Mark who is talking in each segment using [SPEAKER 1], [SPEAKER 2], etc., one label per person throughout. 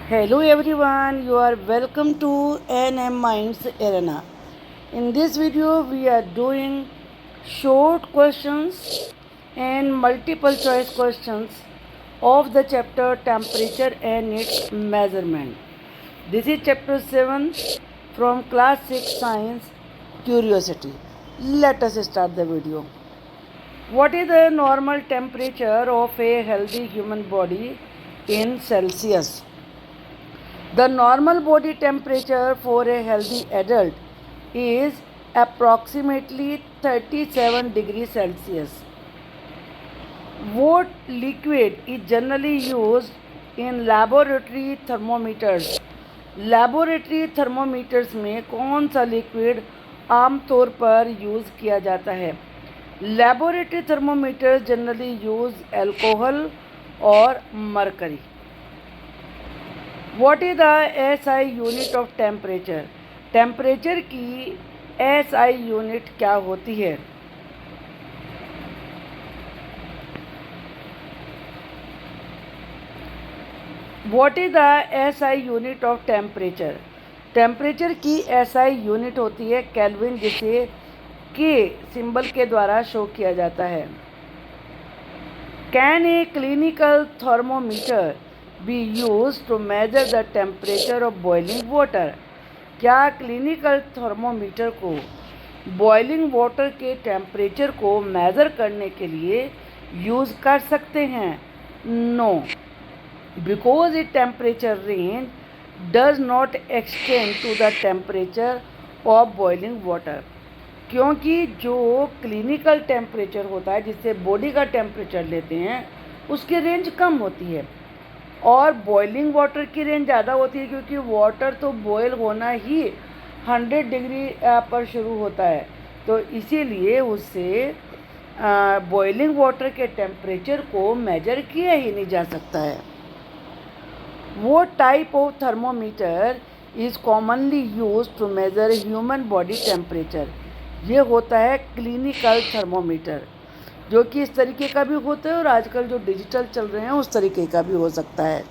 [SPEAKER 1] Hello everyone, you are welcome to NM Minds Arena. In this video, we are doing short questions and multiple choice questions of the chapter Temperature and its Measurement. This is chapter 7 from class 6 Science Curiosity. Let us start the video. What is the normal temperature of a healthy human body in Celsius? The normal body temperature for a healthy adult is approximately 37 degrees Celsius. What liquid is generally used in laboratory thermometers? Laboratory thermometers में कौन सा liquid आमतौर पर use किया जाता है? Laboratory thermometers generally use alcohol और mercury. What is the SI unit of temperature? Temperature की SI यूनिट क्या होती है? What is the SI unit of temperature? Temperature की SI यूनिट होती है केल्विन, जिसे K सिंबल के द्वारा शो किया जाता है. Can a clinical thermometer be used to measure the temperature of boiling water? क्या क्लिनिकल थर्मोमीटर को बॉइलिंग वाटर के टेम्परेचर को मेज़र करने के लिए यूज़ कर सकते हैं? No, because it temperature range does not extend to the temperature of boiling water. क्योंकि जो क्लिनिकल टेम्परेचर होता है, जिससे बॉडी का टेम्परेचर लेते हैं, उसकी रेंज कम होती है और बॉइलिंग वाटर की रेंज ज़्यादा होती है, क्योंकि वाटर तो बॉयल होना ही 100 डिग्री पर शुरू होता है. तो इसीलिए उससे बॉइलिंग वाटर के टेम्परेचर को मेजर किया ही नहीं जा सकता है. वो type of thermometer is commonly use to measure human body temperature. ये होता है क्लिनिकल थर्मोमीटर, जो कि इस तरीके का भी होता है और आजकल जो डिजिटल चल रहे हैं उस तरीके का भी हो सकता है.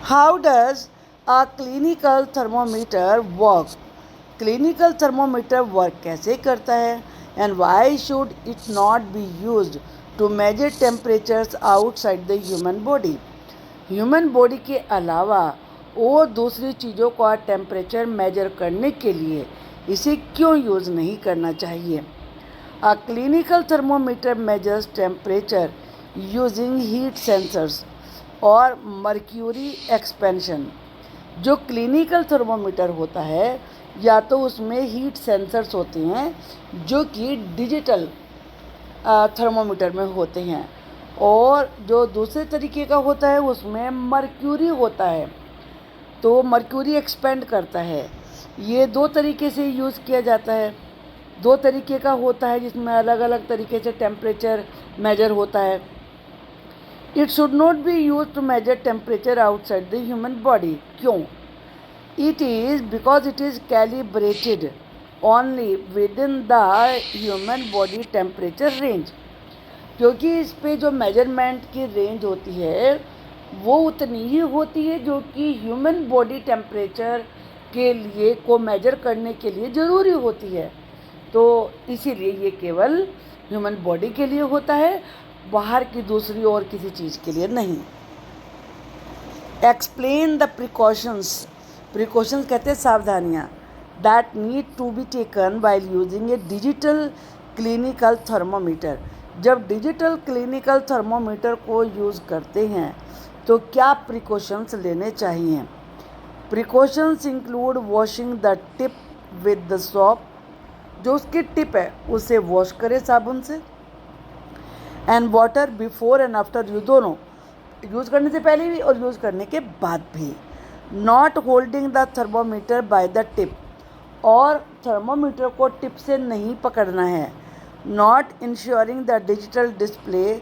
[SPEAKER 1] How does a clinical thermometer work? Clinical thermometer work कैसे करता है? And why should it not be used to measure temperatures outside the human body? Human body के अलावा और दूसरी चीज़ों का टेम्परेचर मेजर करने के लिए इसे क्यों यूज़ नहीं करना चाहिए? A clinical thermometer measures temperature using heat sensors और mercury expansion. जो क्लिनिकल थर्मोमीटर होता है, या तो उसमें हीट सेंसर्स होते हैं जो कि डिजिटल थर्मोमीटर में होते हैं, और जो दूसरे तरीके का होता है उसमें मर्क्यूरी होता है. तो मर्क्यूरी एक्सपेंड करता है. ये दो तरीके से यूज़ किया जाता है. दो तरीके का होता है जिसमें अलग अलग तरीके से टेम्परेचर मेजर होता है. It should not be use to measure temperature outside the human body. क्यों? It is because it is calibrated only within the human body temperature range. क्योंकि इस पे जो मेजरमेंट की रेंज होती है वो उतनी ही होती है जो कि ह्यूमन बॉडी टेम्परेचर के लिए को मेजर करने के लिए ज़रूरी होती है. तो इसीलिए ये केवल ह्यूमन बॉडी के लिए होता है, बाहर की दूसरी और किसी चीज़ के लिए नहीं. Explain the precautions. प्रिकॉशंस कहते हैं सावधानियाँ. That need to be taken while using a digital clinical thermometer. जब डिजिटल क्लिनिकल थर्मोमीटर को यूज़ करते हैं तो क्या प्रिकॉशंस लेने चाहिए? Precautions include washing the tip with the soap. जो उसकी टिप है उसे वॉश करें साबुन से. And water before and after. You दोनों, यूज़ करने से पहले भी और यूज़ करने के बाद भी. Not holding the thermometer by the tip. और थर्मोमीटर को टिप से नहीं पकड़ना है. Not ensuring the digital display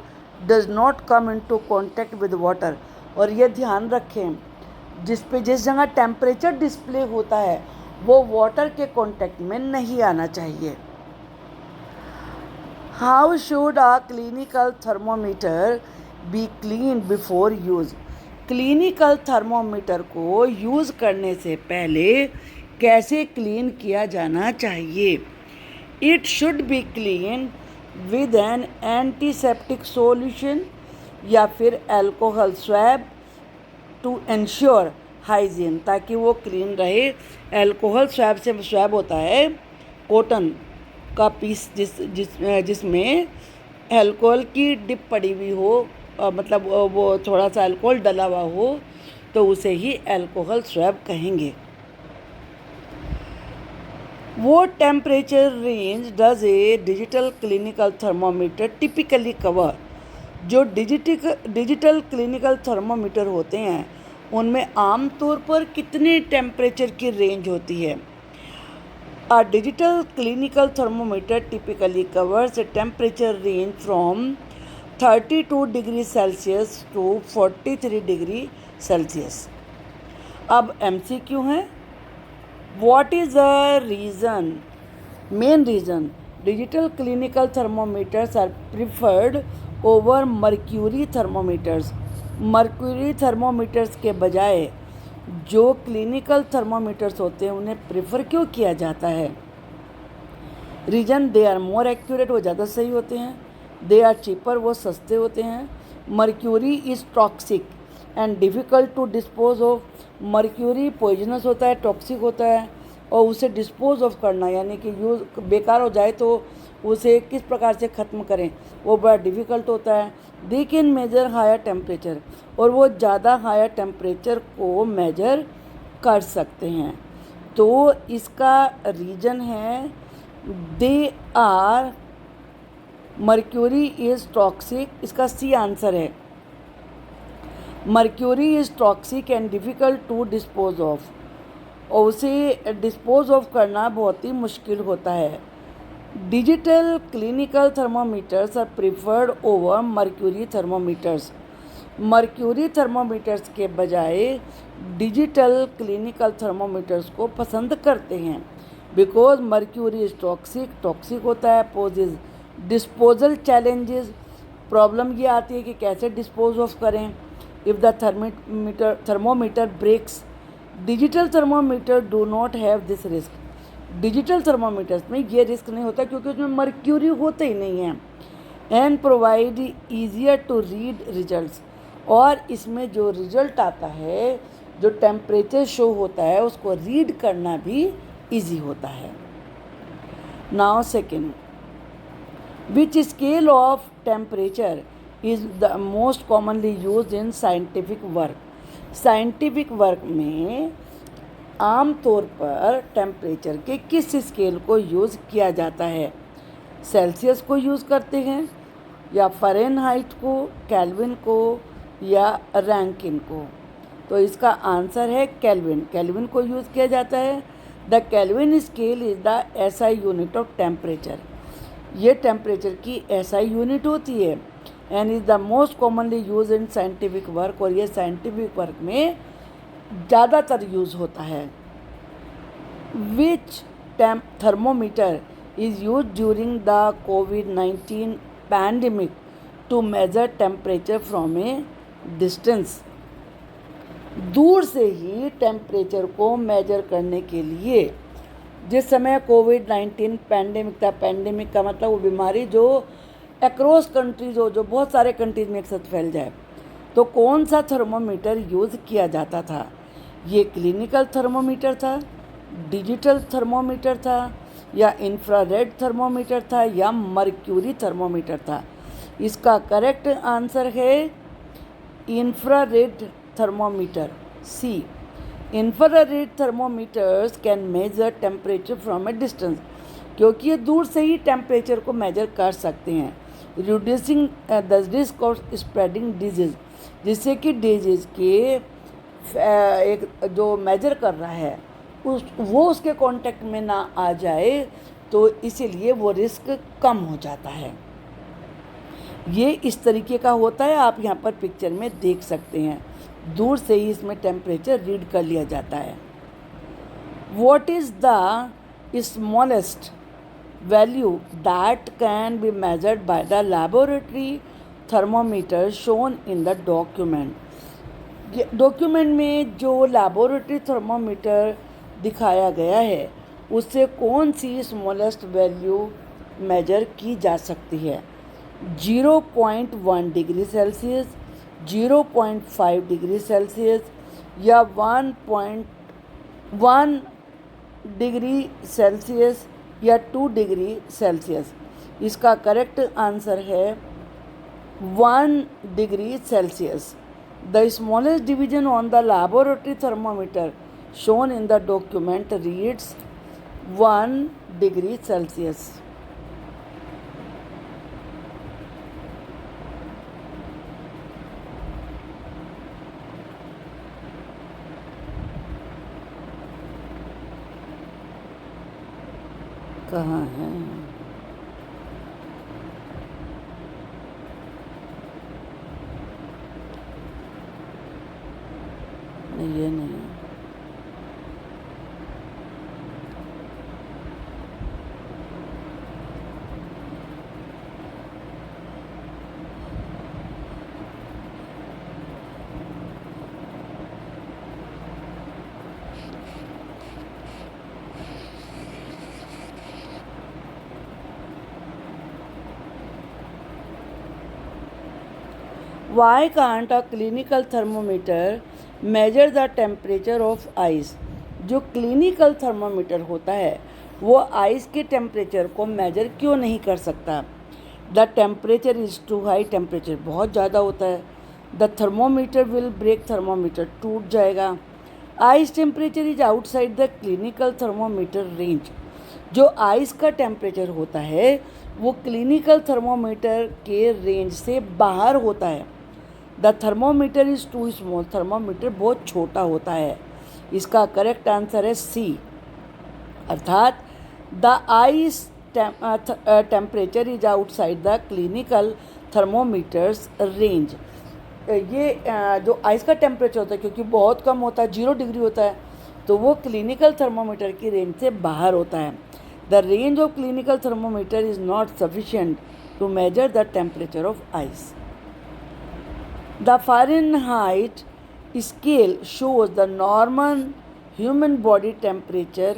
[SPEAKER 1] does not come into contact with water. और ये ध्यान रखें, जिस जगह टेम्परेचर डिस्प्ले होता है वो वाटर के कांटेक्ट में नहीं आना चाहिए. How should a clinical thermometer be clean before use? Clinical thermometer को यूज़ करने से पहले कैसे क्लीन किया जाना चाहिए? It should be clean with an antiseptic solution या फिर alcohol swab to ensure hygiene, ताकि वो क्लीन रहे। अल्कोहल स्वैब से स्वैब होता है कॉटन का पीस जिसमें अल्कोहल की डिप पड़ी हुई हो, मतलब वो थोड़ा सा अल्कोहल डला हुआ हो, तो उसे ही अल्कोहल स्वैब कहेंगे। वो temperature range does a digital clinical thermometer typically cover? जो डिजिटल क्लिनिकल थर्मोमीटर होते हैं उनमें आमतौर पर कितने टेम्परेचर की रेंज होती है? A digital clinical thermometer typically covers a temperature range from 32 degrees Celsius to 43 degree Celsius. अब MCQ है, what is the reason, main reason digital clinical thermometers are preferred over mercury thermometers? Mercury thermometers के बजाय जो clinical thermometers होते हैं उन्हें prefer क्यों किया जाता है? Reason, they are more accurate, वो ज़्यादा सही होते हैं। दे आर चीपर, वो सस्ते होते हैं। Mercury is toxic and difficult to dispose of. Mercury poisonous होता है, टॉक्सिक होता है, और उसे डिस्पोज ऑफ करना यानी कि यूज़ बेकार हो जाए तो उसे किस प्रकार से ख़त्म करें, वो बड़ा डिफ़िकल्ट होता है। They can measure higher temperature, और वो ज़्यादा हायर टेम्परेचर को मेजर कर सकते हैं। तो इसका रीज़न है they are, mercury is toxic, इसका सी आंसर है। Mercury is toxic and difficult to dispose of, और उसे डिस्पोज ऑफ करना बहुत ही मुश्किल होता है। Digital clinical thermometers are preferred over mercury thermometers. Mercury thermometers के बजाय डिजिटल क्लिनिकल थर्मोमीटर्स को पसंद करते हैं बिकॉज मर्क्यूरी इज टॉक्सिक होता है, पोजेज डिस्पोजल चैलेंजेस। प्रॉब्लम ये आती है कि कैसे डिस्पोज ऑफ करें if the thermometer breaks. Digital thermometer do not have this risk. Digital thermometers में ये रिस्क नहीं होता क्योंकि उसमें मर्क्यूरी होते ही नहीं है। And provide easier to read results, और इसमें जो रिजल्ट आता है, जो टेम्परेचर शो होता है, उसको रीड करना भी ईजी होता है। Now second, which scale of temperature is the most commonly use in scientific work? Scientific work में आम तौर पर टेम्परेचर के किस स्केल को यूज़ किया जाता है? सेल्सियस को यूज़ करते हैं, या फ़ारेनहाइट को, केल्विन को, या रैंकिन को? तो इसका आंसर है केल्विन। केल्विन को यूज़ किया जाता है। The Kelvin scale is the SI unit of temperature. ये टेम्परेचर की एसआई यूनिट होती है and is the most commonly use in scientific work, और ये साइंटिफिक वर्क में ज़्यादातर यूज़ होता है। Which thermometer is use during the कोविड-19 pandemic to measure temperature from a distance? दूर से ही टेम्परेचर को मेजर करने के लिए, जिस समय कोविड-19 पैंडेमिक था, पैंडेमिक का मतलब वो बीमारी जो अक्रॉस कंट्रीज हो, जो बहुत सारे कंट्रीज में एक साथ फैल जाए, तो कौन सा थर्मोमीटर यूज़ किया जाता था? ये क्लिनिकल थर्मोमीटर था, डिजिटल थर्मोमीटर था, या इंफ्रारेड थर्मोमीटर था, या मर्क्यूरी थर्मोमीटर था? इसका करेक्ट आंसर है infrared thermometer, C. Infrared thermometers can measure temperature from a distance, क्योंकि ये दूर से ही टेम्परेचर को मेजर कर सकते हैं। Reducing the risk of spreading disease, जिससे कि डिजीज़ के एक जो मेजर कर रहा है वो उसके कांटेक्ट में ना आ जाए, तो इसीलिए वो रिस्क कम हो जाता है। ये इस तरीके का होता है, आप यहाँ पर पिक्चर में देख सकते हैं। दूर से ही इसमें टेम्परेचर रीड कर लिया जाता है। What is the smallest value that can be measured by the laboratory thermometer shown in the document? Document में जो लैबोरेटरी थर्मामीटर दिखाया गया है उससे कौन सी स्मॉलेस्ट वैल्यू मेजर की जा सकती है? 0.1 डिग्री सेल्सियस, 0.5 डिग्री सेल्सियस या 1.1 डिग्री सेल्सियस या 2 डिग्री सेल्सियस। इसका करेक्ट आंसर है 1 degree Celsius. The smallest division on the laboratory thermometer shown in the document reads 1 degree Celsius. कहाँ है? नहीं, ये नहीं है। Why can't a clinical thermometer measure the temperature of ice? जो क्लिनिकल थर्मोमीटर होता है वो आइस के टेम्परेचर को मेजर क्यों नहीं कर सकता? The temperature is too high, temperature बहुत ज़्यादा होता है। The thermometer will break, thermometer टूट जाएगा। Ice temperature is outside the clinical thermometer range. जो आइस का टेम्परेचर होता है वो क्लिनिकल थर्मोमीटर के रेंज से बाहर होता है। The thermometer is too small, thermometer बहुत छोटा होता है। इसका करेक्ट आंसर है सी, अर्थात the ice temperature is outside the clinical thermometers range. ये जो आइस का टेम्परेचर होता है क्योंकि बहुत कम होता है, 0 डिग्री होता है, तो वो क्लिनिकल थर्मोमीटर की रेंज से बाहर होता है। The range of clinical thermometer is not sufficient to measure the temperature of ice. The Fahrenheit scale shows the normal human body temperature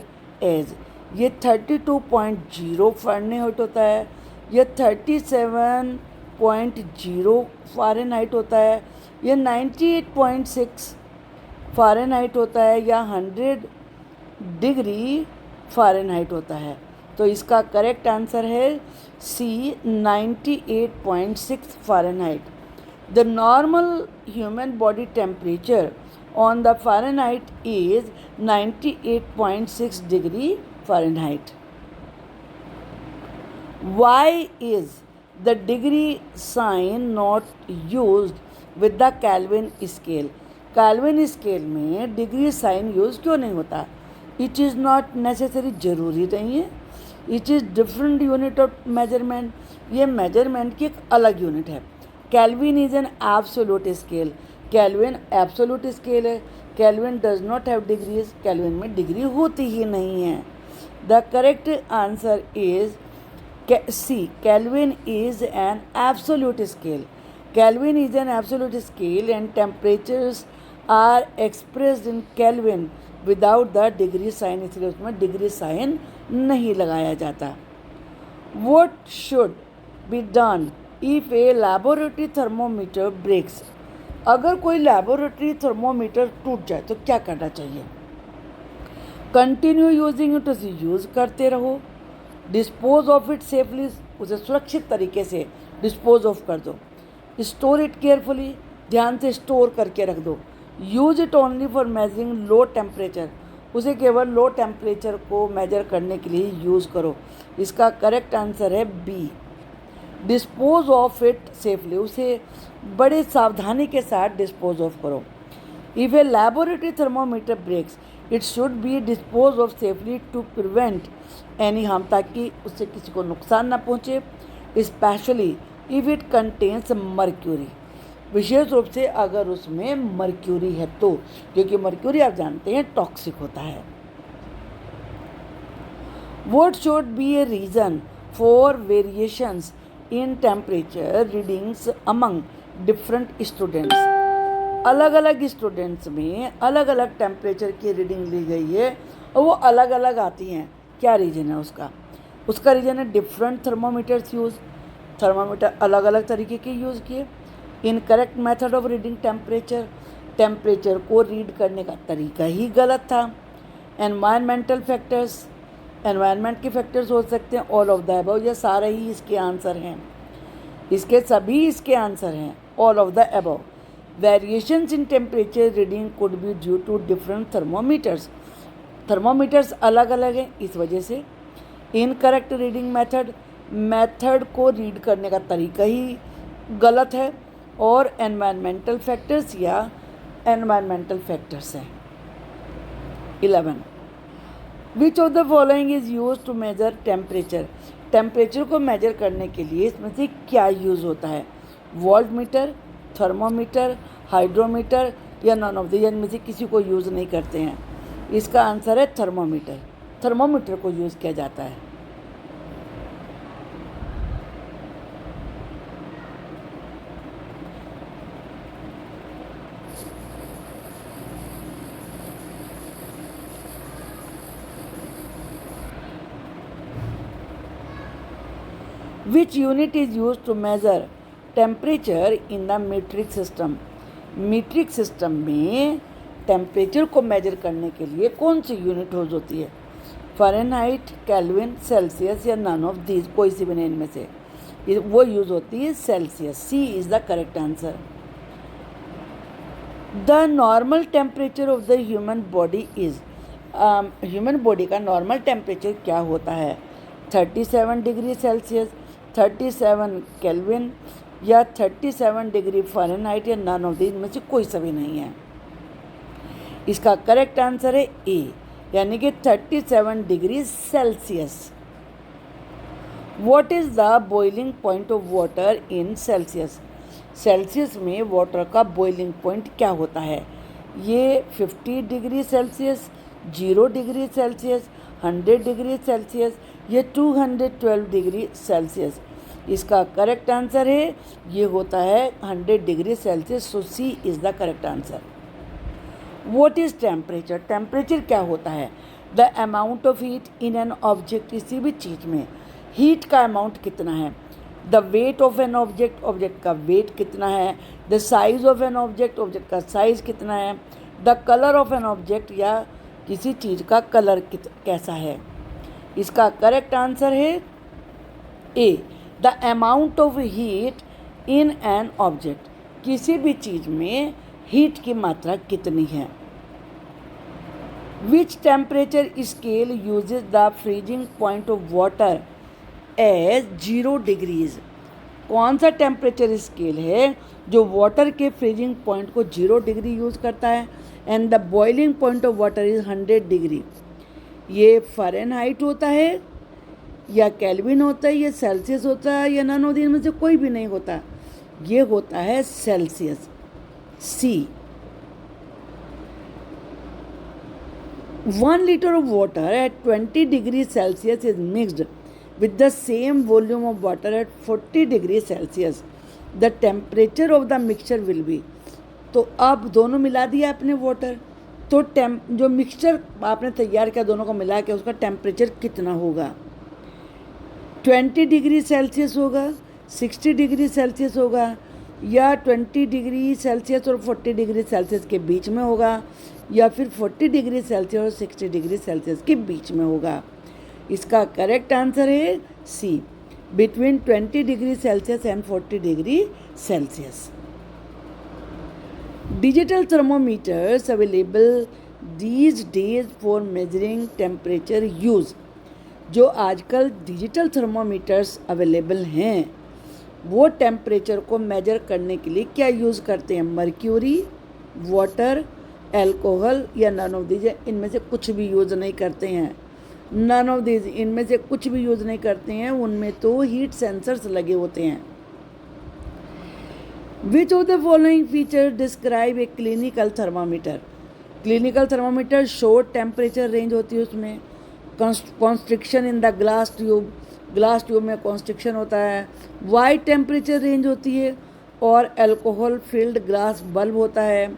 [SPEAKER 1] as, ये 32.0 फ़ारेनहाइट होता है, ये 37.0 फ़ारेनहाइट होता है, ये 98.6 फ़ारेनहाइट होता है या 100 डिग्री फ़ारेनहाइट होता है। तो इसका करेक्ट आंसर है सी, 98.6 Fahrenheit. The normal human body temperature on the Fahrenheit is 98.6 degree Fahrenheit. Why is the degree sign not used with the Kelvin scale? Kelvin scale में डिग्री साइन यूज़ क्यों नहीं होता? It is not necessary, ज़रूरी नहीं है। It is different unit of measurement, ये measurement की एक अलग यूनिट है। Kelvin is an absolute scale, Kelvin absolute scale है। Kelvin does not have degrees, Kelvin में डिग्री होती ही नहीं है। The correct answer is C, Kelvin is an absolute scale. Kelvin is an absolute scale and temperatures are expressed in Kelvin without the degree sign, इसलिए उसमें degree sine नहीं लगाया जाता। What should be done if a laboratory thermometer breaks? अगर कोई laboratory thermometer टूट जाए तो क्या करना चाहिए? कंटिन्यू यूजिंग इट, उसे यूज़ करते रहो। डिस्पोज ऑफ इट सेफली, उसे सुरक्षित तरीके से डिस्पोज ऑफ कर दो। स्टोर इट केयरफुली, ध्यान से स्टोर करके रख दो। Use it only for measuring low temperature, उसे केवल लो टेम्परेचर को मेजर करने के लिए यूज़ करो। इसका करेक्ट आंसर है B, dispose of it safely, उसे बड़े सावधानी के साथ डिस्पोज ऑफ करो। If a laboratory thermometer breaks it should be dispose of safely to prevent any harm, ताकि उससे किसी को नुकसान ना पहुँचे। Specially if it contains mercury, विशेष रूप से अगर उसमें मर्क्यूरी है तो, क्योंकि मर्क्यूरी आप जानते हैं टॉक्सिक होता है। What should be a reason for variations in temperature readings among different students? अलग अलग स्टूडेंट्स में अलग अलग टेम्परेचर की रीडिंग ली गई है और वो अलग अलग आती हैं। क्या रीज़न है उसका? उसका रीज़न है डिफरेंट थर्मोमीटर्स यूज़, थर्मामीटर अलग अलग तरीके के यूज़ किए। Incorrect method of reading temperature, temperature को रीड करने का तरीका ही गलत था। एनवायरमेंटल फैक्टर्स, एनवायरनमेंट के फैक्टर्स हो सकते हैं। ऑल ऑफ द अबव, ये सारे ही इसके आंसर हैं, इसके सभी इसके आंसर हैं, all of the above. Variations in temperature reading could be due to different thermometers, thermometers अलग अलग हैं इस वजह से। इनकरेक्ट रीडिंग मेथड, मेथड को रीड करने का तरीका ही गलत है। और एनवायरमेंटल फैक्टर्स या एनवायरमेंटल फैक्टर्स हैं। 11, which of the following is use to measure temperature, temperature को मेजर करने के लिए इसमें से क्या यूज़ होता है? वोल्ट मीटर, थर्मोमीटर, हाइड्रोमीटर या नॉन ऑफ द, इनमें से किसी को यूज़ नहीं करते हैं। इसका आंसर है थर्मोमीटर, थर्मोमीटर को यूज़ किया जाता है। Which unit is used to measure temperature in the metric system? Metric system में टेम्परेचर को मेजर करने के लिए कौन सी यूनिट यूज होती है? फ़ारेनहाइट, केल्विन, सेल्सियस या नन ऑफ दीज, कोई सी भी नहीं इनमें से, वो यूज होती है Celsius. C is the correct answer. The normal temperature of the human body is, human body का नॉर्मल टेम्परेचर क्या होता है? 37 डिग्री सेल्सियस, 37 केल्विन या 37 डिग्री फ़ारेनहाइट या नन ऑफ दीज में से कोई सभी नहीं है। इसका करेक्ट आंसर है ए, यानी कि 37 degree Celsius. What is the boiling point of water in Celsius? Celsius में वाटर का बॉइलिंग पॉइंट क्या होता है? ये 50 degree Celsius, 0 degree Celsius, 100 degree Celsius, ये 212 डिग्री सेल्सियस। इसका करेक्ट आंसर है, ये होता है 100 degree Celsius. So C is the correct answer. What is temperature? Temperature क्या होता है? The amount of heat in an object, किसी भी चीज़ में हीट का अमाउंट कितना है। The weight of an object, object का वेट कितना है। The size of an object, object का साइज़ कितना है। The colour of an object, या किसी चीज़ का कलर कैसा है। इसका करेक्ट आंसर है A, the amount of heat in an object, किसी भी चीज़ में हीट की मात्रा कितनी है। Which temperature scale uses the freezing point of water as 0 degrees? कौन सा टेम्परेचर स्केल है जो वाटर के फ्रीजिंग पॉइंट को 0 डिग्री यूज़ करता है? And the boiling point of water is 100 degree. ये फ़ारेनहाइट होता है या केल्विन होता है या सेल्सियस होता है या नन ऑफ दीज में से कोई भी नहीं होता। ये होता है Celsius, C. 1 liter of water at 20 degrees Celsius is mixed with the same volume of water at 40 degrees Celsius. The temperature of the mixture will be, तो अब दोनों मिला दिया आपने वाटर, तो जो मिक्सचर आपने तैयार किया दोनों को मिला के उसका टेम्परेचर कितना होगा? 20 डिग्री सेल्सियस होगा, 60 डिग्री सेल्सियस होगा, या 20 डिग्री सेल्सियस और 40 डिग्री सेल्सियस के बीच में होगा, या फिर 40 डिग्री सेल्सियस और 60 डिग्री सेल्सियस के बीच में होगा। इसका करेक्ट आंसर है C, between 20 degree Celsius and 40 degree Celsius. Digital thermometers available these days for measuring temperature use, जो आजकल डिजिटल थर्मोमीटर्स अवेलेबल हैं वो टेम्परेचर को मेजर करने के लिए क्या यूज़ करते हैं? मर्क्यूरी, वाटर, एल्कोहल या नन ऑफ दीज? इनमें से कुछ भी यूज़ नहीं करते हैं। नन ऑफ दीज, इनमें से कुछ भी यूज़ नहीं करते हैं, उनमें तो हीट सेंसर्स लगे होते हैं। विच of the following feature describe a clinical thermometer? Clinical thermometer short temperature range होती है, उसमें constriction in the glass tube, glass tube में कॉन्स्ट्रिक्शन होता है। वाइड टेम्परेचर रेंज होती है, और अल्कोहल फिल्ड ग्लास बल्ब होता है।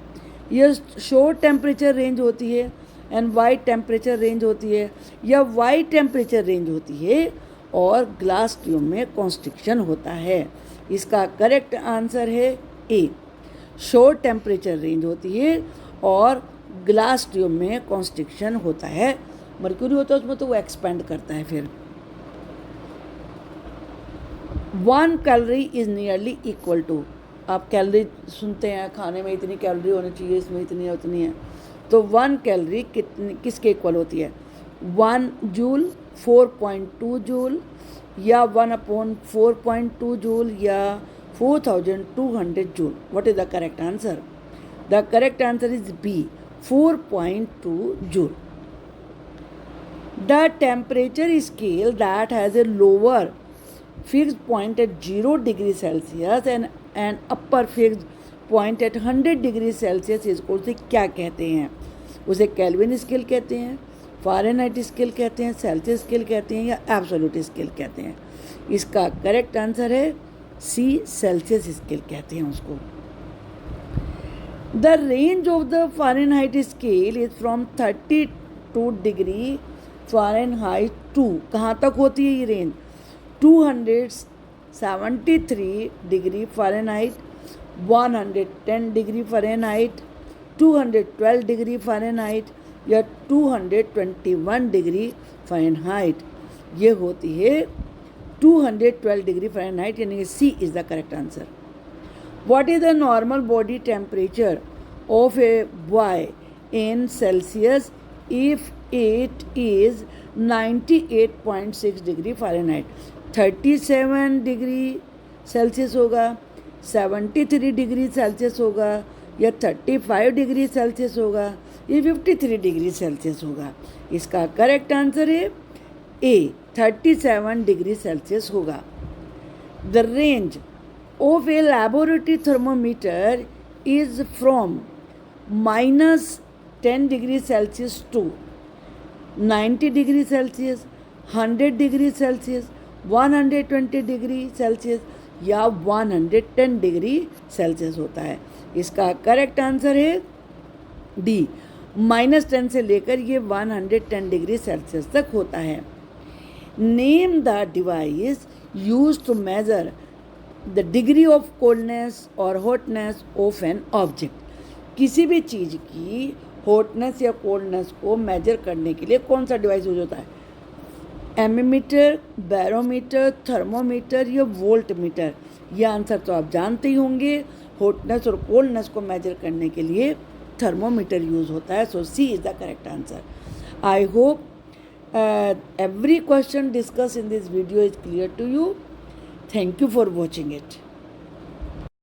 [SPEAKER 1] यह शॉर्ट टेम्परेचर रेंज होती है एंड वाइड टेम्परेचर रेंज होती है, या वाइड टेम्परेचर रेंज होती है और ग्लास ट्यूब में कॉन्स्ट्रिक्शन होता है। इसका करेक्ट आंसर है ए, शॉर्ट टेम्परेचर रेंज होती है और ग्लास ट्यूब में कॉन्स्ट्रिक्शन होता है। मर्क्यूरी होता है उसमें तो वो एक्सपेंड करता है फिर। 1 calorie is nearly equal to, आप कैलोरी सुनते हैं खाने में इतनी कैलोरी होनी चाहिए, इसमें इतनी है उतनी है, तो 1 कैलोरी कितनी किसके इक्वल होती है? 1 जूल, 4.2 जूल, या 1/4.2 जूल, या 4200 joule. What is the correct answer? The correct answer is B, 4.2 joule. The temperature scale that has a lower fixed point at 0 degree Celsius and an upper fixed point at 100 degree Celsius इसको उसे क्या कहते हैं? उसे kelvin scale कहते हैं, Fahrenheit scale कहते हैं, सेल्सियस स्केल कहते हैं, या एब्सोल्यूट स्केल कहते हैं? इसका करेक्ट आंसर है सी, सेल्सियस स्केल कहते हैं उसको। The range of the Fahrenheit scale is from 32 degree Fahrenheit to, कहाँ तक होती है ये range? 273 degree Fahrenheit, 110 degree Fahrenheit, 212 degree Fahrenheit, या 221 डिग्री फ़ारेनहाइट। ये होती है 212 डिग्री फ़ारेनहाइट, यानी कि C is the correct answer. What is the normal body temperature of a boy in Celsius if it is 98.6 degree Fahrenheit? 37 degree Celsius होगा, 73 degree Celsius होगा, या 35 degree Celsius होगा, या 53 डिग्री सेल्सियस होगा? इसका correct answer है ए, 37 degree Celsius होगा। The range of a laboratory thermometer is from -10 degree Celsius to 90 degree Celsius, 100 degree Celsius, 120 degree Celsius, या 110 डिग्री सेल्सियस होता है? इसका करेक्ट आंसर है डी, -10 से लेकर ये 110 डिग्री सेल्सियस तक होता है। Name the device use to measure the degree of coldness और हॉटनेस ऑफ एन ऑब्जेक्ट। किसी भी चीज़ की हॉटनेस या कोल्डनेस को मेजर करने के लिए कौन सा डिवाइस यूज होता है? एमीमीटर, बैरोमीटर, थर्मोमीटर, या वोल्टमीटर? ये आंसर तो आप जानते ही होंगे। हॉटनेस और कोल्डनेस को मेजर करने के लिए थर्मोमीटर यूज होता है। So C is the correct answer. I hope every question discussed in this video is clear to you. Thank you for watching it.